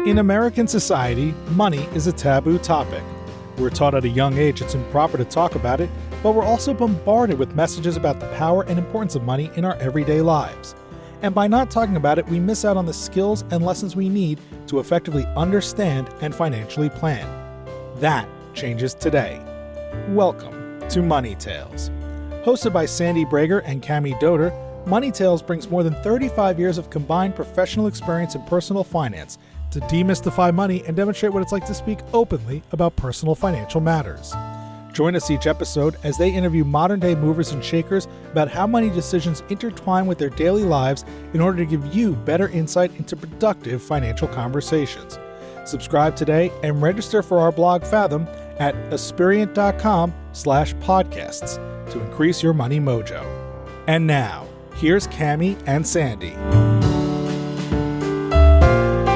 In American society, money is a taboo topic. We're taught at a young age it's improper to talk about it, but we're also bombarded with messages about the power and importance of money in our everyday lives. And by not talking about it, we miss out on the skills and lessons we need to effectively understand and financially plan. That changes today. Welcome to Money Tales. Hosted by Sandy Brager and Cami Doder, Money Tales brings more than 35 years of combined professional experience in personal finance to demystify money and demonstrate what it's like to speak openly about personal financial matters. Join us each episode as they interview modern-day movers and shakers about how money decisions intertwine with their daily lives in order to give you better insight into productive financial conversations. Subscribe today and register for our blog Fathom at aspiriant.com/podcasts to increase your money mojo. And now, here's Cami and Sandy.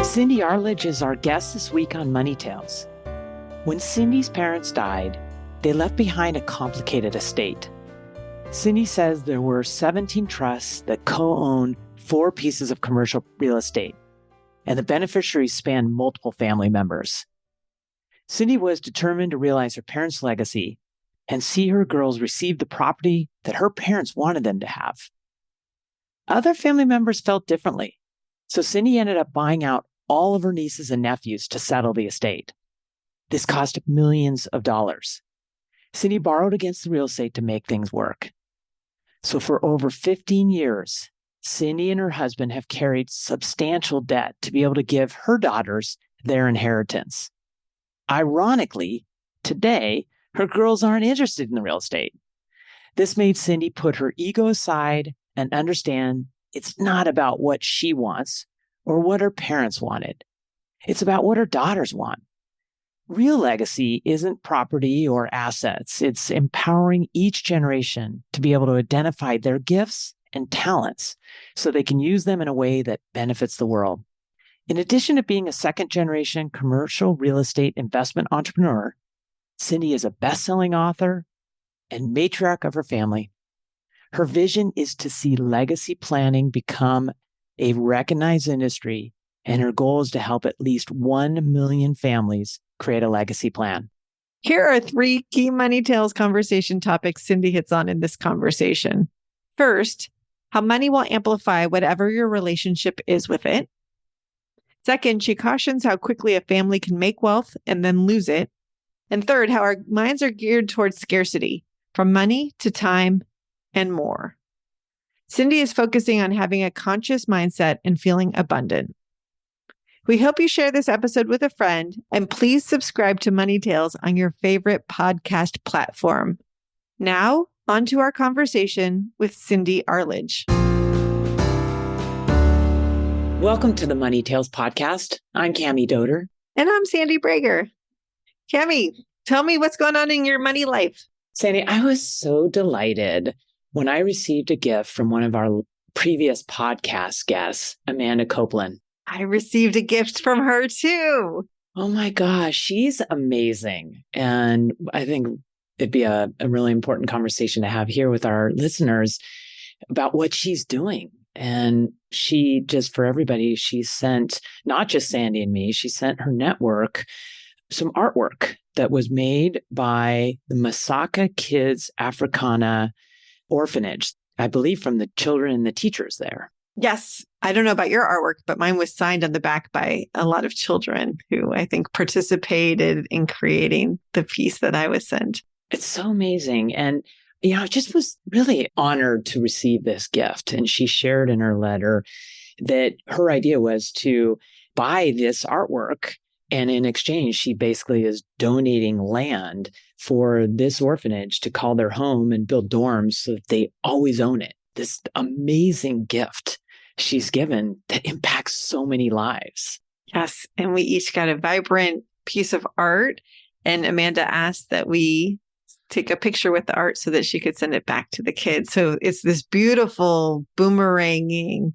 Cindy Arledge is our guest this week on Money Tales. When Cindy's parents died, they left behind a complicated estate. Cindy says there were 17 trusts that co-owned 4 pieces of commercial real estate, and the beneficiaries spanned multiple family members. Cindy was determined to realize her parents' legacy and see her girls receive the property that her parents wanted them to have. Other family members felt differently, so Cindy ended up buying out all of her nieces and nephews to settle the estate. This cost millions of dollars. Cindy borrowed against the real estate to make things work. So for over 15 years, Cindy and her husband have carried substantial debt to be able to give her daughters their inheritance. Ironically, today, her girls aren't interested in the real estate. This made Cindy put her ego aside and understand it's not about what she wants or what her parents wanted. It's about what her daughters want. Real legacy isn't property or assets. It's empowering each generation to be able to identify their gifts and talents so they can use them in a way that benefits the world. In addition to being a second-generation commercial real estate investment entrepreneur, Cindy is a best-selling author and matriarch of her family. Her vision is to see legacy planning become a recognized industry, and her goal is to help at least 1 million families create a legacy plan. Here are 3 key Money Tales conversation topics Cindy hits on in this conversation. First, how money will amplify whatever your relationship is with it. Second, she cautions how quickly a family can make wealth and then lose it. And third, how our minds are geared towards scarcity, from money to time and more. Cindy is focusing on having a conscious mindset and feeling abundant. We hope you share this episode with a friend, and please subscribe to Money Tales on your favorite podcast platform. Now, on to our conversation with Cindy Arledge. Welcome to the Money Tales podcast. I'm Cami Doder. And I'm Sandy Brager. Cami, tell me what's going on in your money life. Sandy, I was so delighted when I received a gift from one of our previous podcast guests, Amanda Copeland. I received a gift from her too. Oh my gosh, she's amazing. And I think it'd be a really important conversation to have here with our listeners about what she's doing. And she just, for everybody, she sent, not just Sandy and me, she sent her network some artwork that was made by the Masaka Kids Africana Orphanage, I believe from the children and the teachers there. Yes. I don't know about your artwork, but mine was signed on the back by a lot of children who I think participated in creating the piece that I was sent. It's so amazing. And, I just was really honored to receive this gift. And she shared in her letter that her idea was to buy this artwork. And in exchange, she basically is donating land for this orphanage to call their home and build dorms so that they always own it. This amazing gift she's given that impacts so many lives. Yes. And we each got a vibrant piece of art. And Amanda asked that we take a picture with the art so that she could send it back to the kids. So it's this beautiful boomeranging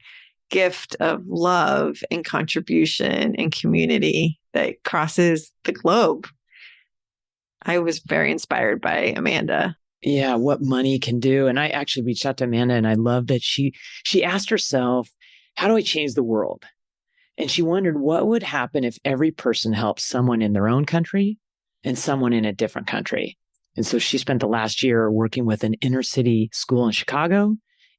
gift of love and contribution and community that crosses the globe. I was very inspired by Amanda. Yeah, what money can do. And I actually reached out to Amanda, and I love that she asked herself, how do I change the world? And she wondered what would happen if every person helped someone in their own country and someone in a different country. And so she spent the last year working with an inner city school in Chicago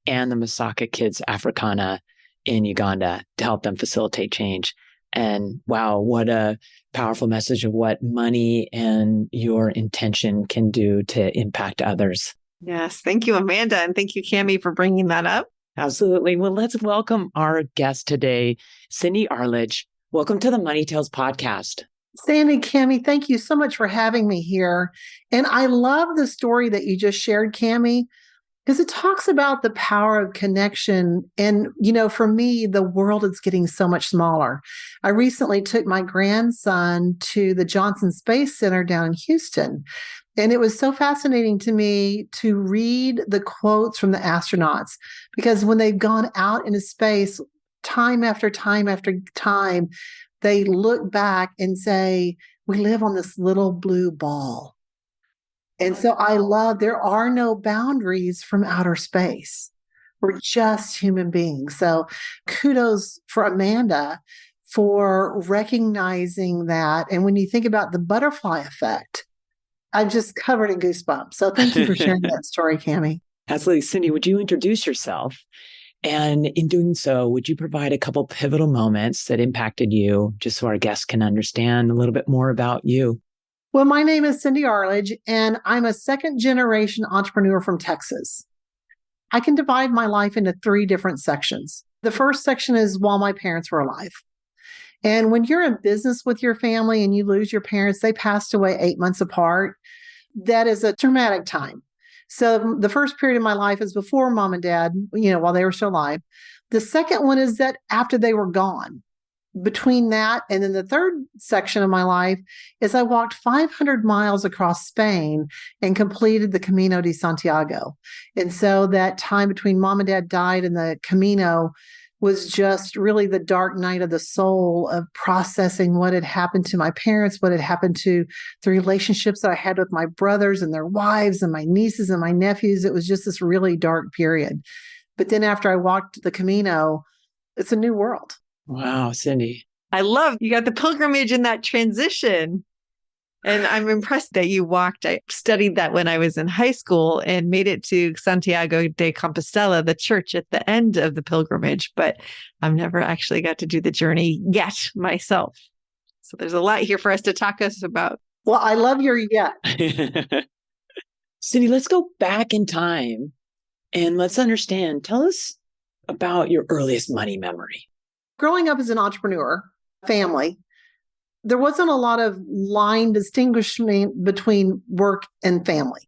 and the Masaka Kids Africana in Uganda to help them facilitate change. And wow, what a powerful message of what money and your intention can do to impact others. Yes. Thank you, Amanda. And thank you, Cami, for bringing that up. Absolutely. Well, let's welcome our guest today, Cindy Arledge. Welcome to the Money Tales podcast. Sandy, Cami, thank you so much for having me here. And I love the story that you just shared, Cami, because it talks about the power of connection. And, for me, the world is getting so much smaller. I recently took my grandson to the Johnson Space Center down in Houston. And it was so fascinating to me to read the quotes from the astronauts, because when they've gone out into space, time after time after time, they look back and say, we live on this little blue ball. And so I love, there are no boundaries from outer space. We're just human beings. So kudos for Amanda for recognizing that. And when you think about the butterfly effect, I'm just covered in goosebumps. So thank you for sharing that story, Cami. Absolutely. Cindy, would you introduce yourself? And in doing so, would you provide a couple pivotal moments that impacted you, just so our guests can understand a little bit more about you? Well, my name is Cindy Arledge, and I'm a second-generation entrepreneur from Texas. I can divide my life into 3 different sections. The first section is while my parents were alive. And when you're in business with your family and you lose your parents, they passed away 8 months apart. That is a traumatic time. So the first period of my life is before mom and dad, while they were still alive. The second one is that after they were gone. Between that and then the third section of my life is I walked 500 miles across Spain and completed the Camino de Santiago. And so that time between mom and dad died and the Camino was just really the dark night of the soul of processing what had happened to my parents, what had happened to the relationships that I had with my brothers and their wives and my nieces and my nephews. It was just this really dark period. But then after I walked the Camino, it's a new world. Wow, Cindy. I love you got the pilgrimage in that transition. And I'm impressed that you walked. I studied that when I was in high school and made it to Santiago de Compostela, the church at the end of the pilgrimage, but I've never actually got to do the journey yet myself. So there's a lot here for us to talk us about. Well, I love your yet. Cindy, let's go back in time and let's understand. Tell us about your earliest money memory. Growing up as an entrepreneur family, there wasn't a lot of line distinguishment between work and family.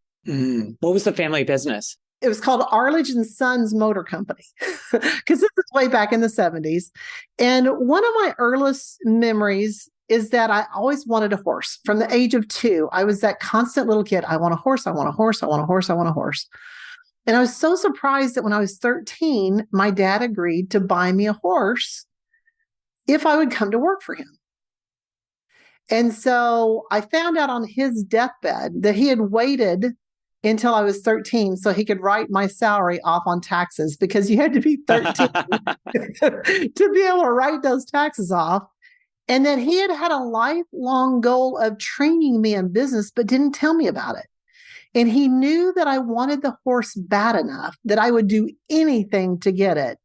What was the family business? It was called Arledge and Sons Motor Company, because this is way back in the 70s. And one of my earliest memories is that I always wanted a horse. From the age of 2, I was that constant little kid. I want a horse. I want a horse. I want a horse. I want a horse. And I was so surprised that when I was 13, my dad agreed to buy me a horse if I would come to work for him. And so I found out on his deathbed that he had waited until I was 13 so he could write my salary off on taxes, because you had to be 13 to be able to write those taxes off. And that he had a lifelong goal of training me in business, but didn't tell me about it. And he knew that I wanted the horse bad enough that I would do anything to get it.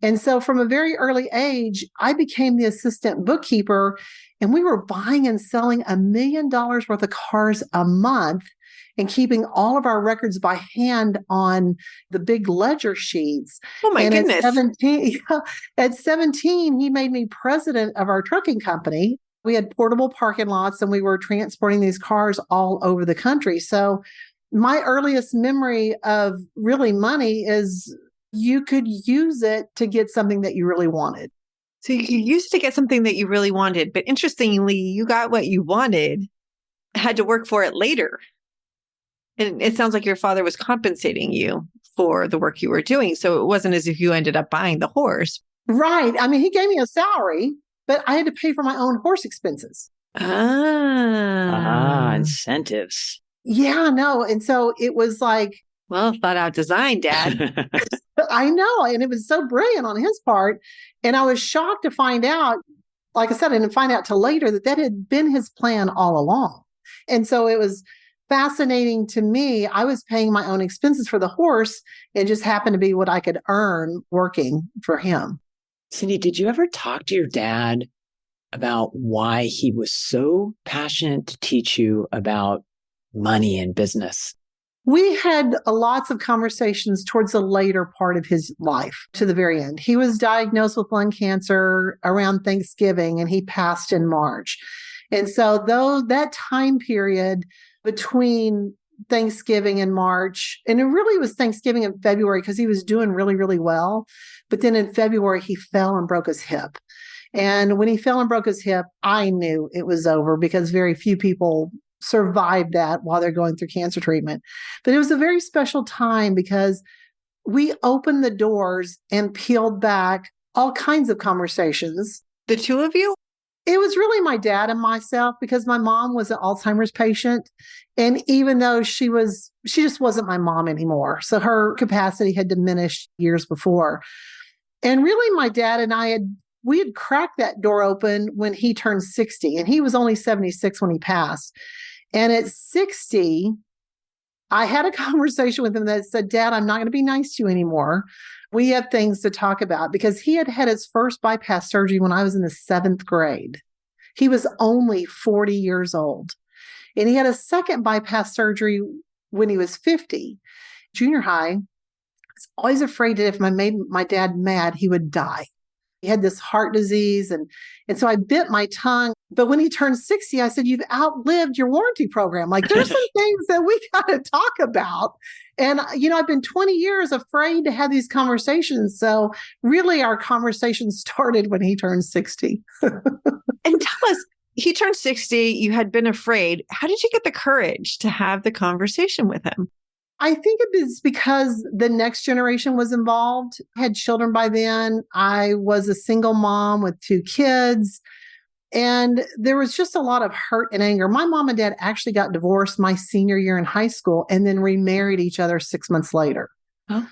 And so from a very early age, I became the assistant bookkeeper, and we were buying and selling $1 million worth of cars a month and keeping all of our records by hand on the big ledger sheets. Oh my goodness. At 17, he made me president of our trucking company. We had portable parking lots and we were transporting these cars all over the country. So my earliest memory of really money is you could use it to get something that you really wanted. So you used to get something that you really wanted, but interestingly, you got what you wanted, had to work for it later. And it sounds like your father was compensating you for the work you were doing. So it wasn't as if you ended up buying the horse. Right. I mean, he gave me a salary, but I had to pay for my own horse expenses. Incentives. Yeah, no. And so it was like, Well, thought out design, Dad. I know. And it was so brilliant on his part. And I was shocked to find out, like I said, I didn't find out till later that that had been his plan all along. And so it was fascinating to me. I was paying my own expenses for the horse. It just happened to be what I could earn working for him. Cindy, did you ever talk to your dad about why he was so passionate to teach you about money and business? We had lots of conversations towards the later part of his life to the very end. He was diagnosed with lung cancer around Thanksgiving and he passed in March. And so though that time period between Thanksgiving and March, and it really was Thanksgiving and February because he was doing really, really well. But then in February, he fell and broke his hip. And when he fell and broke his hip, I knew it was over because very few people survive that while they're going through cancer treatment. But it was a very special time because we opened the doors and peeled back all kinds of conversations. The two of you? It was really my dad and myself because my mom was an Alzheimer's patient. And even though she just wasn't my mom anymore. So her capacity had diminished years before. And really my dad and we had cracked that door open when he turned 60 and he was only 76 when he passed. And at 60, I had a conversation with him that said, Dad, I'm not going to be nice to you anymore. We have things to talk about because he had had his first bypass surgery when I was in the 7th grade. He was only 40 years old. And he had a second bypass surgery when he was 50. Junior high, I was always afraid that if I made my dad mad, he would die. He had this heart disease. And so I bit my tongue. But when he turned 60, I said, you've outlived your warranty program. Like there's some things that we got to talk about. And, I've been 20 years afraid to have these conversations. So really our conversation started when he turned 60. And tell us, he turned 60. You had been afraid. How did you get the courage to have the conversation with him? I think it was because the next generation was involved. I had children by then. I was a single mom with 2 kids. And there was just a lot of hurt and anger. My mom and dad actually got divorced my senior year in high school and then remarried each other 6 months later. Oh.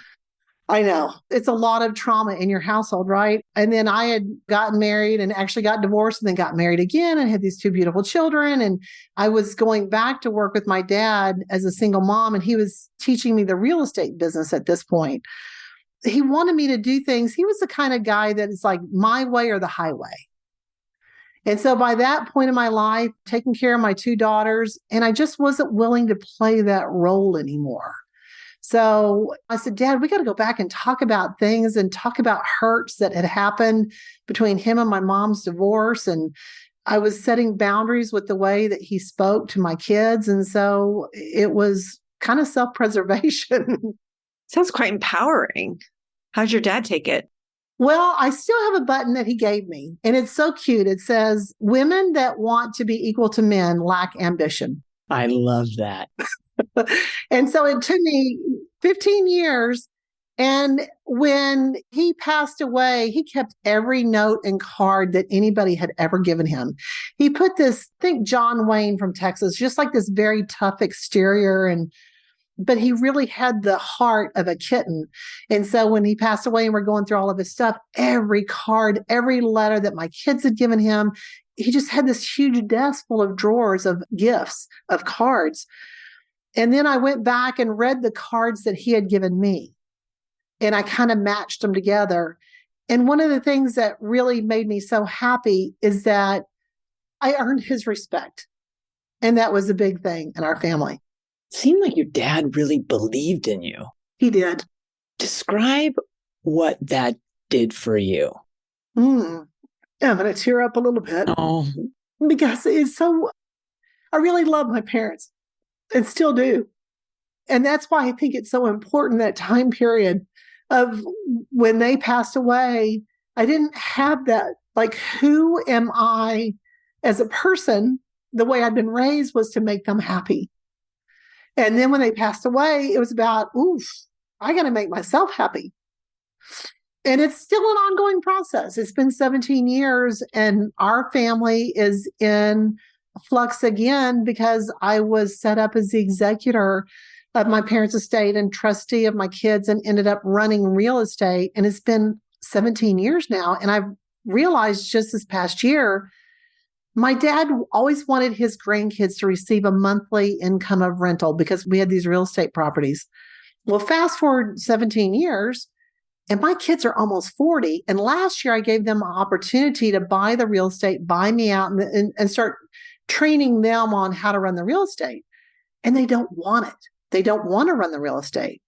I know. It's a lot of trauma in your household, right? And then I had gotten married and actually got divorced and then got married again and had these 2 beautiful children. And I was going back to work with my dad as a single mom, and he was teaching me the real estate business at this point. He wanted me to do things. He was the kind of guy that is like my way or the highway. And so by that point in my life, taking care of my 2 daughters, and I just wasn't willing to play that role anymore. So I said, Dad, we got to go back and talk about things and talk about hurts that had happened between him and my mom's divorce. And I was setting boundaries with the way that he spoke to my kids. And so it was kind of self-preservation. Sounds quite empowering. How'd your dad take it? Well, I still have a button that he gave me, and it's so cute. It says, women that want to be equal to men lack ambition. I love that. And so it took me 15 years. And when he passed away, he kept every note and card that anybody had ever given him. He put this, think John Wayne from Texas, just like this very tough exterior, but he really had the heart of a kitten. And so when he passed away and we're going through all of his stuff, every card, every letter that my kids had given him, he just had this huge desk full of drawers of gifts, of cards. And then I went back and read the cards that he had given me. And I kind of matched them together. And one of the things that really made me so happy is that I earned his respect. And that was a big thing in our family. It seemed like your dad really believed in you. He did. Describe what that did for you. I'm going to tear up a little bit. Oh, Because I really love my parents and still do. And that's why I think it's so important, that time period of when they passed away. I didn't have that, like, who am I as a person? The way I'd been raised was to make them happy. And then when they passed away, it was about, I got to make myself happy. And it's still an ongoing process. It's been 17 years and our family is in flux again because I was set up as the executor of my parents' estate and trustee of my kids and ended up running real estate. And it's been 17 years now. And I've realized just this past year, my dad always wanted his grandkids to receive a monthly income of rental because we had these real estate properties. Well, fast forward 17 years, and my kids are almost 40. And last year, I gave them an opportunity to buy the real estate, buy me out, and start training them on how to run the real estate. And they don't want it. They don't want to run the real estate.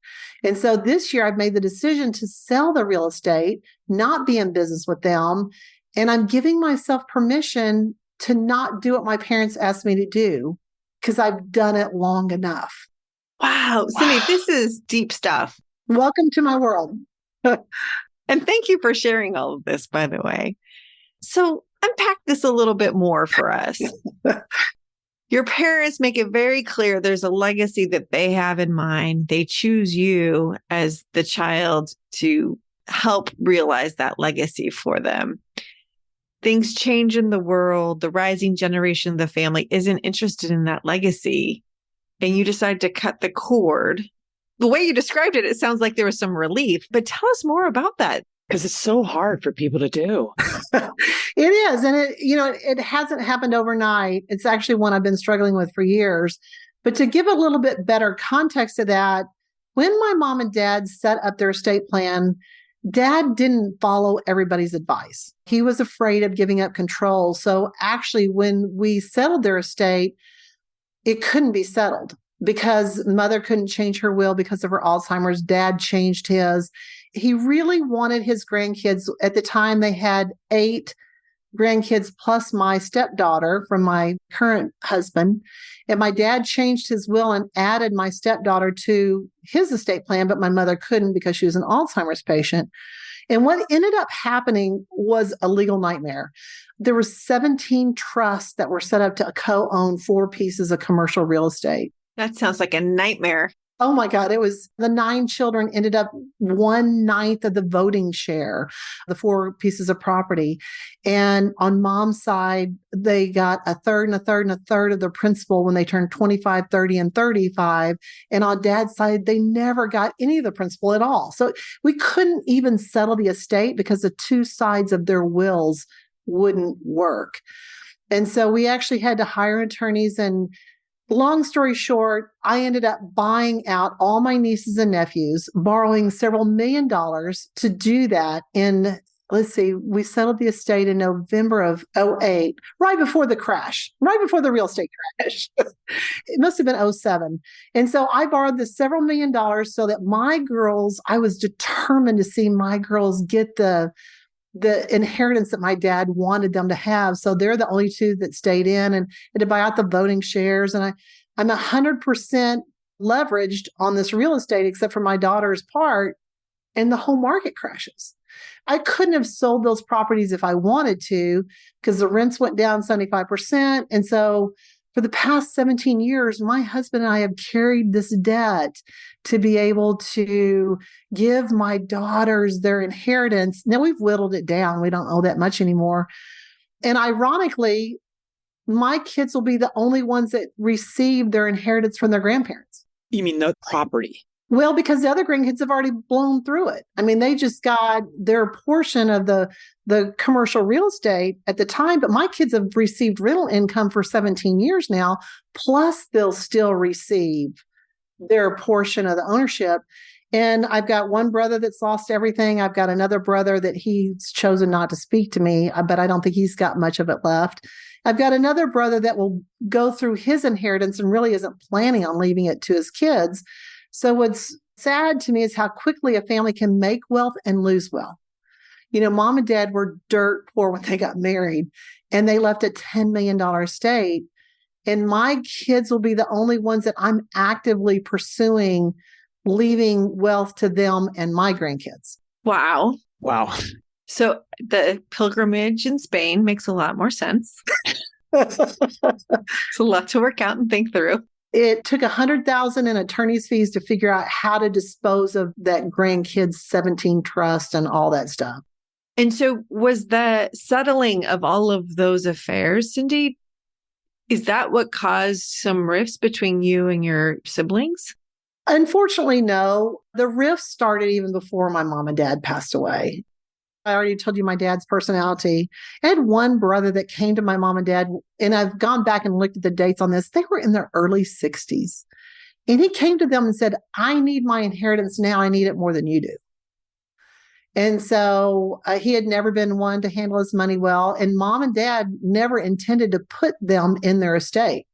And so this year, I've made the decision to sell the real estate, not be in business with them. And I'm giving myself permission to not do what my parents asked me to do because I've done it long enough. Wow. Cindy, this is deep stuff. Welcome to my world. And thank you for sharing all of this, by the way. So unpack this a little bit more for us. Your parents make it very clear there's a legacy that they have in mind. They choose you as the child to help realize that legacy for them. Things change in the world. The rising generation of the family isn't interested in that legacy. And you decide to cut the cord. The way you described it, it sounds like there was some relief, but tell us more about that. Because it's so hard for people to do. It is. And it hasn't happened overnight. It's actually one I've been struggling with for years. But to give a little bit better context to that, when my mom and dad set up their estate plan, Dad didn't follow everybody's advice. He was afraid of giving up control. So actually, when we settled their estate, it couldn't be settled because mother couldn't change her will because of her Alzheimer's. Dad changed his. He really wanted his grandkids. At the time, they had 8 grandkids plus my stepdaughter from my current husband. And my dad changed his will and added my stepdaughter to his estate plan, but my mother couldn't because she was an Alzheimer's patient. And what ended up happening was a legal nightmare. There were 17 trusts that were set up to co-own 4 pieces of commercial real estate. That sounds like a nightmare. Oh my God. It was the 9 children ended up 1/9 of the voting share, the 4 pieces of property. And on mom's side, they got a third and a third and a third of the principal when they turned 25, 30, and 35. And on dad's side, they never got any of the principal at all. So we couldn't even settle the estate because the 2 sides of their wills wouldn't work. And so we actually had to hire attorneys. And long story short, I ended up buying out all my nieces and nephews, borrowing several $1 million to do that. We settled the estate in November of 2008, right before the crash, right before the real estate crash. It must have been 2007. And so I borrowed this several $1 million so that my girls, I was determined to see my girls get the inheritance that my dad wanted them to have. So they're the only 2 that stayed in and to buy out the voting shares. And I'm 100% leveraged on this real estate, except for my daughter's part, and the whole market crashes. I couldn't have sold those properties if I wanted to because the rents went down 75%. And so for the past 17 years, my husband and I have carried this debt to be able to give my daughters their inheritance. Now we've whittled it down. We don't owe that much anymore. And ironically, my kids will be the only ones that receive their inheritance from their grandparents. You mean the property? Well, because the other grandkids have already blown through it. I mean, they just got their portion of the commercial real estate at the time, but my kids have received rental income for 17 years now, plus they'll still receive their portion of the ownership. And I've got one brother that's lost everything. I've got another brother that he's chosen not to speak to me, but I don't think he's got much of it left. I've got another brother that will go through his inheritance and really isn't planning on leaving it to his kids. So what's sad to me is how quickly a family can make wealth and lose wealth. You know, mom and dad were dirt poor when they got married, and they left a $10 million estate. And my kids will be the only ones that I'm actively pursuing leaving wealth to them and my grandkids. Wow. Wow. So the pilgrimage in Spain makes a lot more sense. It's a lot to work out and think through. It took $100,000 in attorney's fees to figure out how to dispose of that grandkids' 17 trust and all that stuff. And so was the settling of all of those affairs, Cindy, is that what caused some rifts between you and your siblings? Unfortunately, no. The rift started even before my mom and dad passed away. I already told you my dad's personality. I had one brother that came to my mom and dad, and I've gone back and looked at the dates on this. They were in their early 60s. And he came to them and said, I need my inheritance now. I need it more than you do. And so he had never been one to handle his money well. And mom and dad never intended to put them in their estate.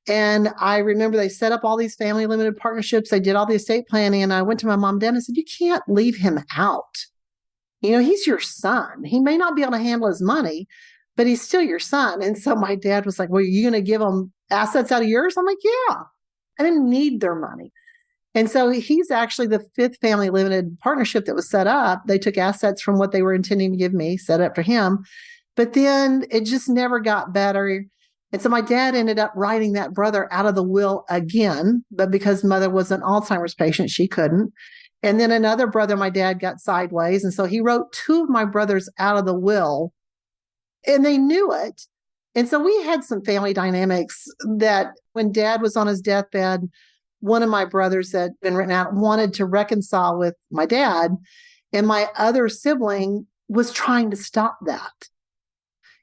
And I remember they set up all these family limited partnerships. They did all the estate planning. And I went to my mom and dad and said, you can't leave him out. He's your son. He may not be able to handle his money, but he's still your son. And so my dad was like, well, are you going to give him assets out of yours? I'm like, yeah, I didn't need their money. And so he's actually the fifth family limited partnership that was set up. They took assets from what they were intending to give me, set it up for him. But then it just never got better. And so my dad ended up writing that brother out of the will again, but because mother was an Alzheimer's patient, she couldn't. And then another brother, my dad got sideways. And so he wrote two of my brothers out of the will, and they knew it. And so we had some family dynamics that when dad was on his deathbed, one of my brothers that had been written out wanted to reconcile with my dad. And my other sibling was trying to stop that.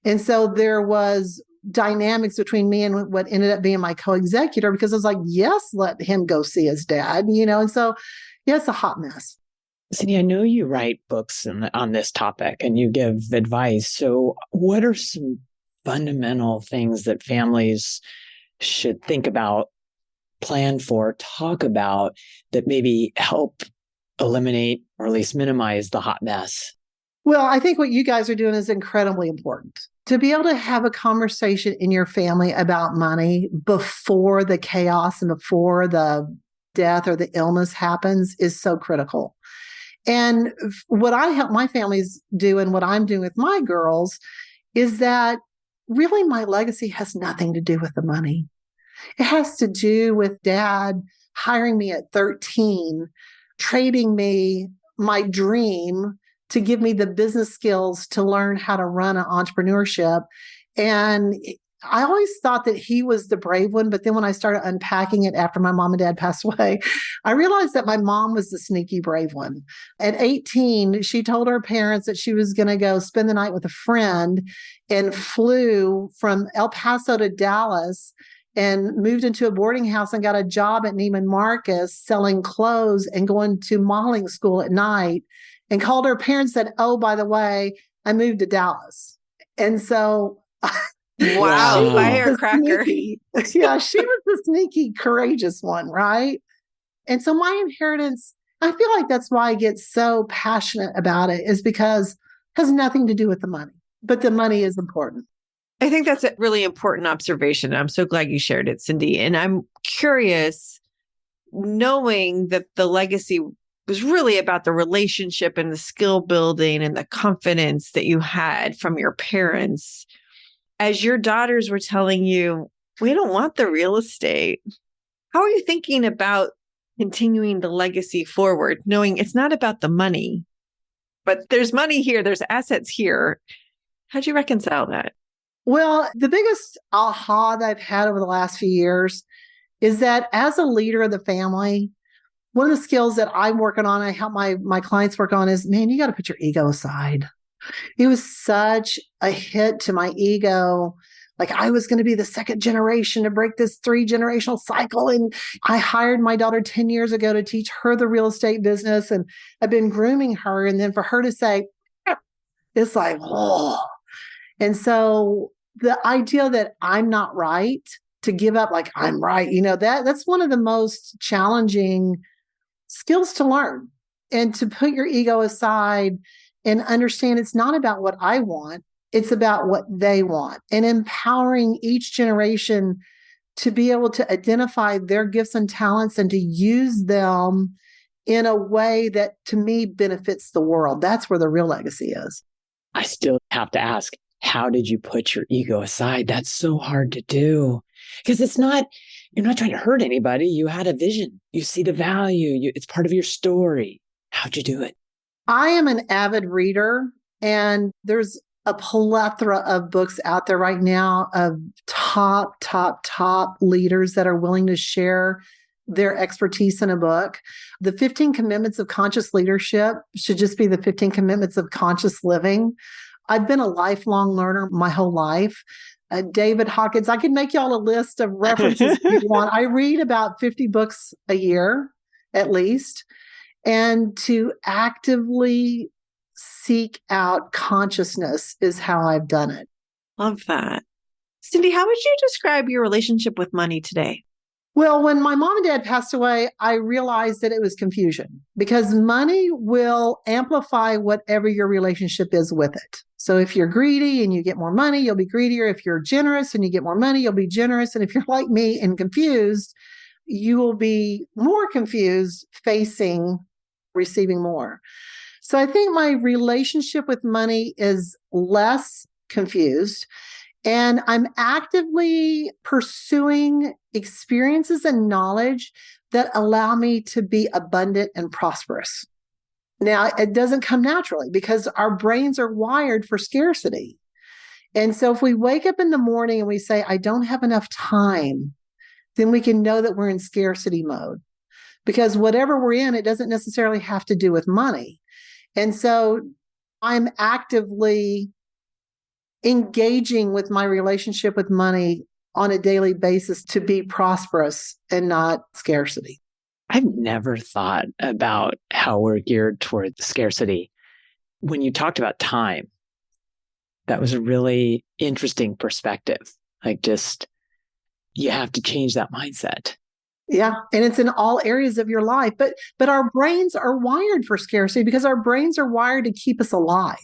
And so there was dynamics between me and what ended up being my co-executor, because I was like, yes, let him go see his dad, and so yeah, it's a hot mess. Cindy, I know you write books on this topic and you give advice. So what are some fundamental things that families should think about, plan for, talk about that maybe help eliminate or at least minimize the hot mess? Well, I think what you guys are doing is incredibly important. To be able to have a conversation in your family about money before the chaos and before the death or the illness happens is so critical. And what I help my families do and what I'm doing with my girls is that really my legacy has nothing to do with the money. It has to do with dad hiring me at 13, trading me my dream to give me the business skills to learn how to run an entrepreneurship. And I always thought that he was the brave one. But then when I started unpacking it after my mom and dad passed away, I realized that my mom was the sneaky brave one. At 18, she told her parents that she was going to go spend the night with a friend and flew from El Paso to Dallas and moved into a boarding house and got a job at Neiman Marcus selling clothes and going to modeling school at night, and called her parents and said, oh, by the way, I moved to Dallas. And so wow, firecracker. Yeah, she was the sneaky, courageous one, right? And so my inheritance, I feel like that's why I get so passionate about it, is because it has nothing to do with the money, but the money is important. I think that's a really important observation. I'm so glad you shared it, Cindy. And I'm curious, knowing that the legacy was really about the relationship and the skill building and the confidence that you had from your parents. As your daughters were telling you, we don't want the real estate, how are you thinking about continuing the legacy forward, knowing it's not about the money, but there's money here, there's assets here? How'd you reconcile that? Well, the biggest aha that I've had over the last few years is that as a leader of the family, one of the skills that I'm working on, I help my clients work on, is, man, you got to put your ego aside. It was such a hit to my ego. Like I was going to be the second generation to break this 3-generational cycle. And I hired my daughter 10 years ago to teach her the real estate business. And I've been grooming her. And then for her to say, it's like, oh. And so the idea that I'm not right, to give up like I'm right, that's one of the most challenging skills to learn, and to put your ego aside and understand it's not about what I want, it's about what they want, and empowering each generation to be able to identify their gifts and talents and to use them in a way that, to me, benefits the world. That's where the real legacy is. I still have to ask, how did you put your ego aside? That's so hard to do, because you're not trying to hurt anybody. You had a vision. You see the value. It's part of your story. How'd you do it? I am an avid reader, and there's a plethora of books out there right now of top leaders that are willing to share their expertise in a book. The 15 Commitments of Conscious Leadership should just be the 15 Commitments of Conscious Living. I've been a lifelong learner my whole life. David Hawkins, I could make y'all a list of references if you want. I read about 50 books a year, at least. And to actively seek out consciousness is how I've done it. Love that. Cindy, how would you describe your relationship with money today? Well, when my mom and dad passed away, I realized that it was confusion because money will amplify whatever your relationship is with it. So if you're greedy and you get more money, you'll be greedier. If you're generous and you get more money, you'll be generous. And if you're like me and confused, you will be more confused facing receiving more. So I think my relationship with money is less confused. And I'm actively pursuing experiences and knowledge that allow me to be abundant and prosperous. Now, it doesn't come naturally because our brains are wired for scarcity. And so if we wake up in the morning and we say, I don't have enough time, then we can know that we're in scarcity mode. Because whatever we're in, it doesn't necessarily have to do with money. And so I'm actively engaging with my relationship with money on a daily basis to be prosperous and not scarcity. I've never thought about how we're geared toward scarcity. When you talked about time, that was a really interesting perspective. Like just, you have to change that mindset. Yeah. And it's in all areas of your life. But our brains are wired for scarcity because our brains are wired to keep us alive.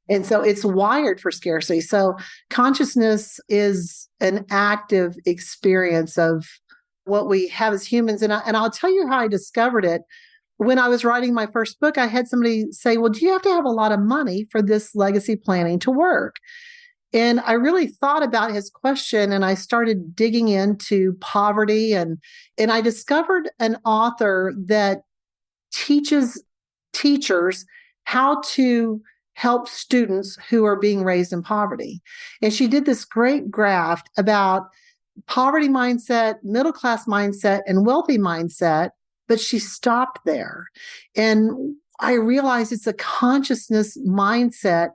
And so it's wired for scarcity. So consciousness is an active experience of what we have as humans. And I'll tell you how I discovered it. When I was writing my first book, I had somebody say, well, do you have to have a lot of money for this legacy planning to work? And I really thought about his question and I started digging into poverty and I discovered an author that teaches teachers how to help students who are being raised in poverty. And she did this great graph about poverty mindset, middle class mindset, and wealthy mindset, but she stopped there. And I realized it's a consciousness mindset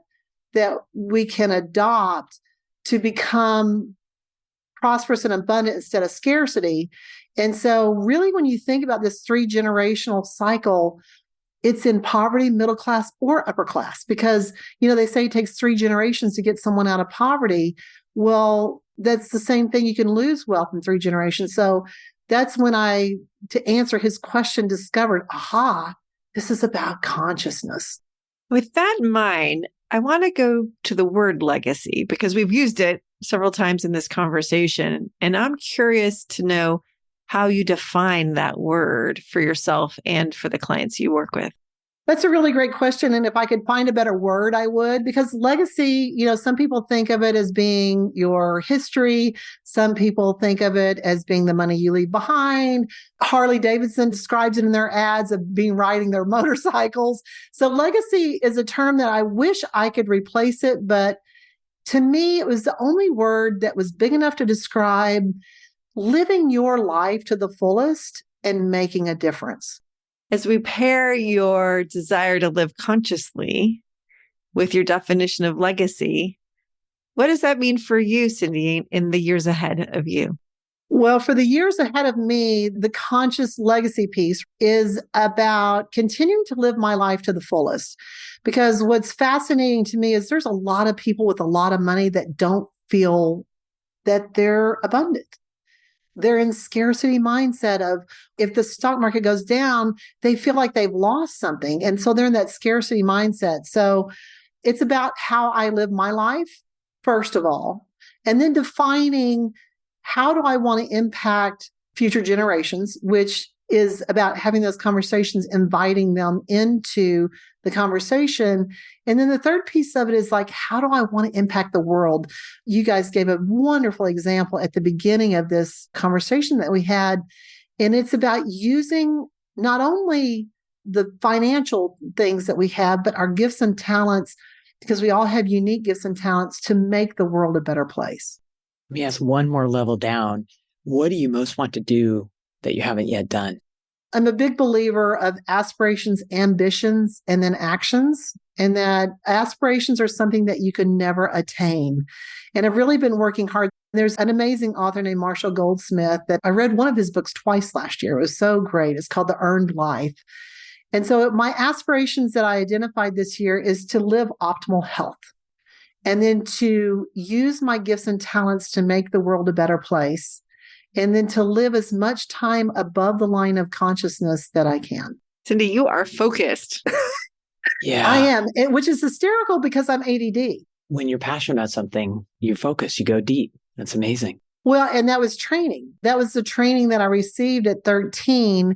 that we can adopt to become prosperous and abundant instead of scarcity. And so really, when you think about this 3-generational cycle, it's in poverty, middle class, or upper class, because, they say it takes 3 generations to get someone out of poverty. Well, that's the same thing. You can lose wealth in 3 generations. So that's when I, to answer his question, discovered, this is about consciousness. With that in mind, I want to go to the word legacy because we've used it several times in this conversation. And I'm curious to know how you define that word for yourself and for the clients you work with. That's a really great question. And if I could find a better word, I would, because legacy, some people think of it as being your history. Some people think of it as being the money you leave behind. Harley Davidson describes it in their ads of riding their motorcycles. So legacy is a term that I wish I could replace it. But to me, it was the only word that was big enough to describe living your life to the fullest and making a difference. As we pair your desire to live consciously with your definition of legacy, what does that mean for you, Cindy, in the years ahead of you? Well, for the years ahead of me, the conscious legacy piece is about continuing to live my life to the fullest. Because what's fascinating to me is there's a lot of people with a lot of money that don't feel that they're abundant. They're in scarcity mindset of if the stock market goes down, they feel like they've lost something. And so they're in that scarcity mindset. So it's about how I live my life, first of all, and then defining how do I want to impact future generations, which is about having those conversations, inviting them into the conversation. And then the third piece of it is like, how do I want to impact the world? You guys gave a wonderful example at the beginning of this conversation that we had. And it's about using not only the financial things that we have, but our gifts and talents, because we all have unique gifts and talents to make the world a better place. Let me ask one more level down. What do you most want to do that you haven't yet done? I'm a big believer of aspirations, ambitions, and then actions, and that aspirations are something that you can never attain. And I've really been working hard. There's an amazing author named Marshall Goldsmith that I read one of his books twice last year. It was so great. It's called The Earned Life. And so my aspirations that I identified this year is to live optimal health, and then to use my gifts and talents to make the world a better place, and then to live as much time above the line of consciousness that I can. Cindy, you are focused. Yeah. I am, which is hysterical because I'm ADD. When you're passionate about something, you focus, you go deep. That's amazing. Well, and that was training. That was the training that I received at 13,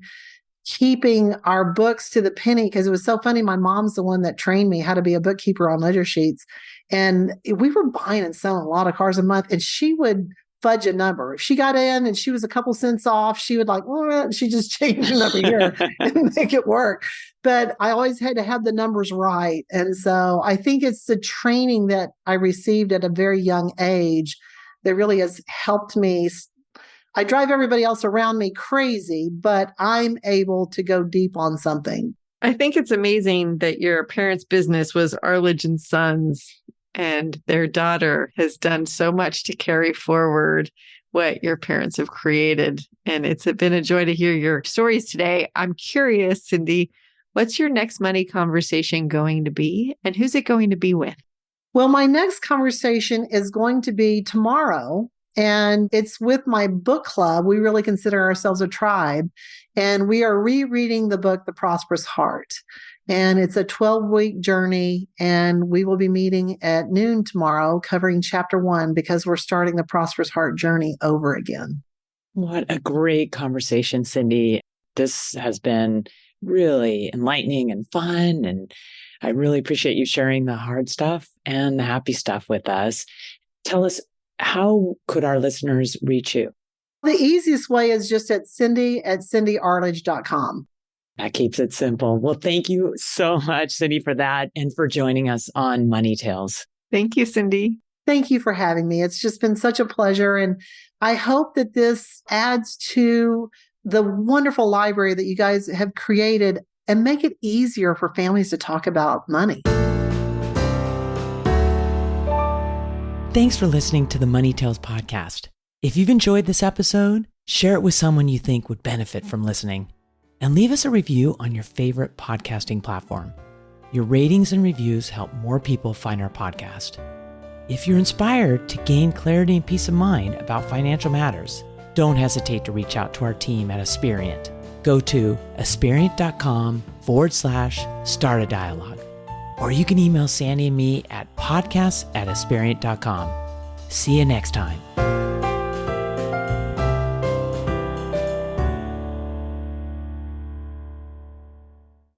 keeping our books to the penny, because it was so funny. My mom's the one that trained me how to be a bookkeeper on ledger sheets. And we were buying and selling a lot of cars a month, and she would fudge a number. If she got in and she was a couple cents off, she would she just changed it over here and make it work. But I always had to have the numbers right. And so I think it's the training that I received at a very young age that really has helped me. I drive everybody else around me crazy, but I'm able to go deep on something. I think it's amazing that your parents' business was Arledge and Sons, and their daughter has done so much to carry forward what your parents have created. And it's been a joy to hear your stories today. I'm curious, Cindy, what's your next money conversation going to be, and who's it going to be with? Well, my next conversation is going to be tomorrow, and it's with my book club. We really consider ourselves a tribe, and we are rereading the book, The Prosperous Heart. And it's a 12-week journey, and we will be meeting at noon tomorrow covering chapter 1 because we're starting the Prosperous Heart journey over again. What a great conversation, Cindy. This has been really enlightening and fun, and I really appreciate you sharing the hard stuff and the happy stuff with us. Tell us, how could our listeners reach you? The easiest way is just at cindyarledge.com. That keeps it simple. Well, thank you so much, Cindy, for that and for joining us on Money Tales. Thank you, Cindy. Thank you for having me. It's just been such a pleasure. And I hope that this adds to the wonderful library that you guys have created and make it easier for families to talk about money. Thanks for listening to the Money Tales podcast. If you've enjoyed this episode, share it with someone you think would benefit from listening. And leave us a review on your favorite podcasting platform. Your ratings and reviews help more people find our podcast. If you're inspired to gain clarity and peace of mind about financial matters, don't hesitate to reach out to our team at Asperient. Go to asperient.com/start a dialogue. Or you can email Sandy and me at podcasts@asperient.com. See you next time.